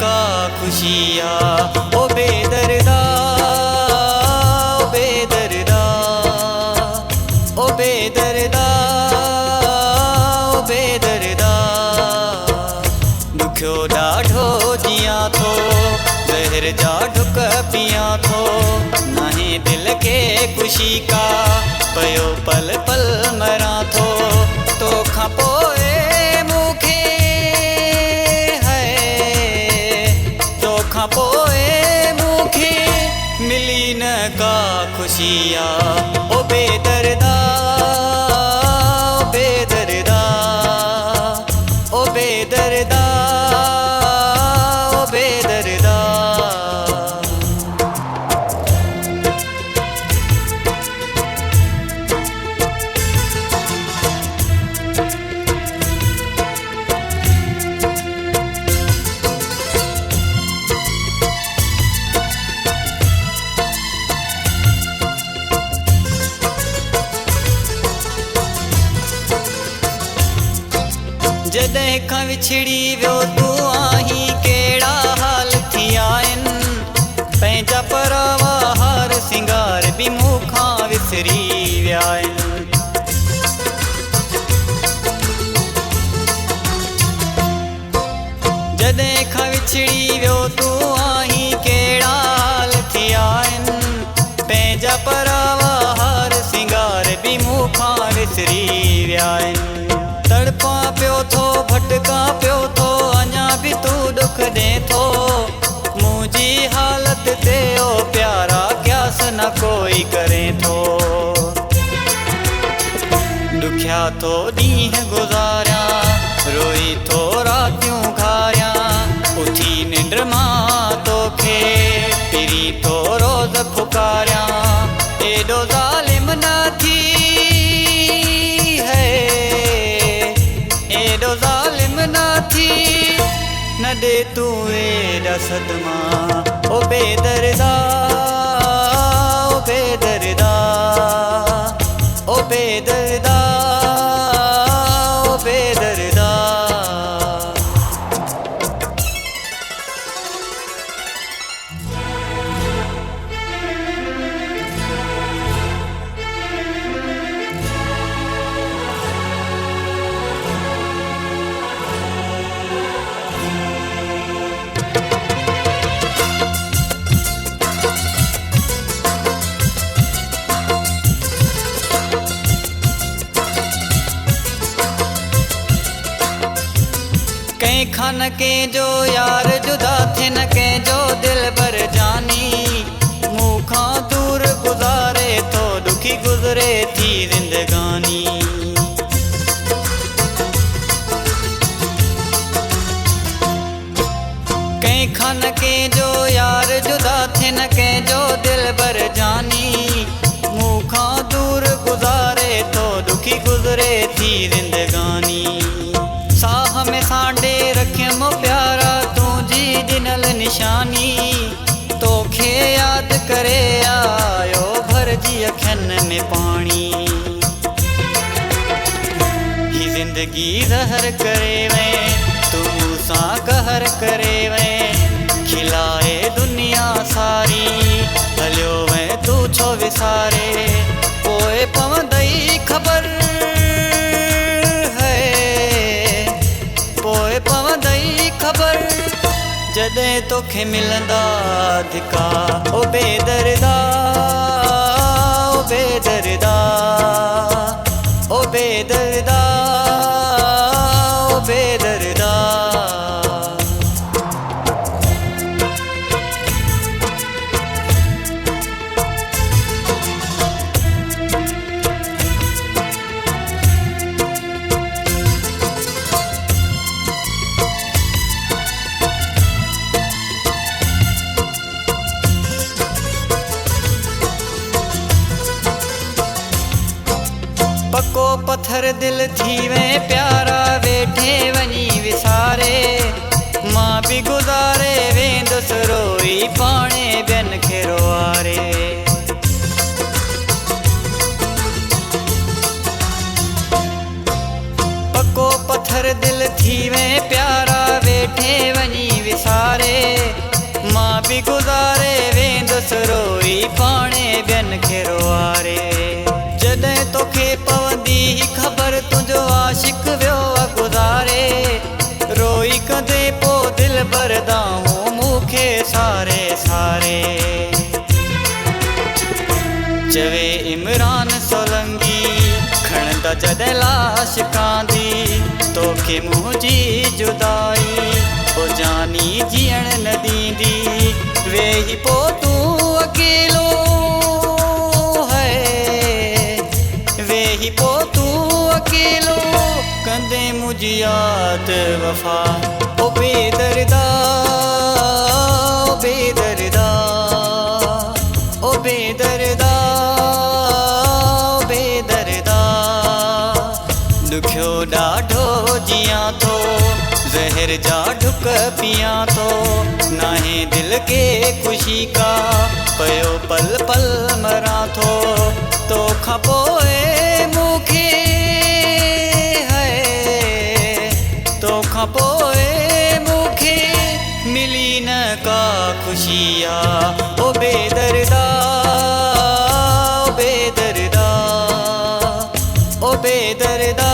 का खुशिया ओ बेदर्दा ओ बेदर्दा ओ बेदर्दा ओ बेदर्दा दुखियो ॾाढो जिया थो ज़हर जा ढुक पिया थो नाहे दिल के खुशी का पयो पल पल मरा थो तोखां पोइ मूंखे तोखां पोइ मूंखे मिली न का खुशिया ओ बेदर्दा ओ बेदर्दा ओ बेदर्दा ओ बेदर्दा जॾहिं खां विछड़ी वियो तूं आहीं कहिड़ा हाल थी आहिनि पंहिंजा परवा हार सिंगार बि मूंखां विसरी विया आहिनि जॾहिं खां विछड़ी वियो तूं आहीं कहिड़ा हाल थी आहिनि पंहिंजा परवा हार सिंगार बि मूंखां विसरी विया आहिनि तड़पां पियो थो भटकां पियो थो अञा बि तूं दुख ॾे थो मुंहिंजी हालत ते ओ प्यारा क्यास न कोई करे थो ॾुखिया थो ॾींहं गुज़ारियां रोई थो रातियूं घारियां उथी निंड मां तोखे पिरी थो रोज़ पुकारियां एॾो ज़ालिम न थी एॾो ज़ालिम न थी न ॾे तूं एॾा सदमा ओ बेदर्दा ओ बेदर्दा ओ बेदर्दा ओ बेदर्दा कंहिं खां न कंहिंजो यार जुदा थिए न कंहिंजो दिल भर जानी मूंखां दूर गुज़ारे थो दुखी गुज़रे थी ज़िंदगानी कंहिं खां न कंहिंजो यार जुदा थिए न कंहिंजो दिल भर जानी मूंखां दूर गुज़ारे थो दुखी गुज़रे थी ज़िंदगानी साह में सांडे रखियमि प्यारा तुंहिंजी ॾिनल निशानी तोखे यादि करे आयो भरिजी अखियुनि में पाणी ही ज़िंदगी ज़हर करे वए तूं सां कहर करे वए खिलाए दुनिया सारी हलियो वए तूं छो विसारे पोइ पवंदई ख़बर पोइ पवंदई ख़बर जॾहिं तोखे मिलंदा धिका ओ बेदर्दा ओ बेदर्दा ओ बेदर्दा ओ बेदर्दा पको पत्थर दिल थी वे प्यारा वेठे वञी विसारे मां बि गुज़ारे वेंदुसि रोई पाणे ॿियनि खे रोआरे पको पत्थर दिल थी वे प्यारा वेठे वञी विसारे मां बि गुज़ारे वेंदुसि रोई पाणे ॿियनि खे रोआरे जॾहिं तोखे पवंदी ख़बर तुंहिंजो आशिक़ वियो आहे गुज़ारे रोई कंदे पोइ दिलि बरदाऊं मूंखे सारे सारे चवे इमरान सोलंगी खणंदा जॾहिं लाश कांदी तोखे मुंहिंजी जुदाई ओ जानी जीअण न ॾींदी वेही पोइ तूं अकेलो है वेही पोइ तूं अकेलो कंदे मुंहिंजी यादि वफ़ा ओ बेदर्दा ओ बेदर्दा ओ बेदर्दा ॾुखियो ॾाढो जियां थो ज़हर जा ढुक पियां थो नाहे दिलि खे ख़ुशी का पियो पल पल मरां थो तोखां पोइ मूंखे है तोखां पोइ मूंखे मिली न का ख़ुशी आहे ओ बेदर्दा ओ बेदर्दा ओ बेदर्दा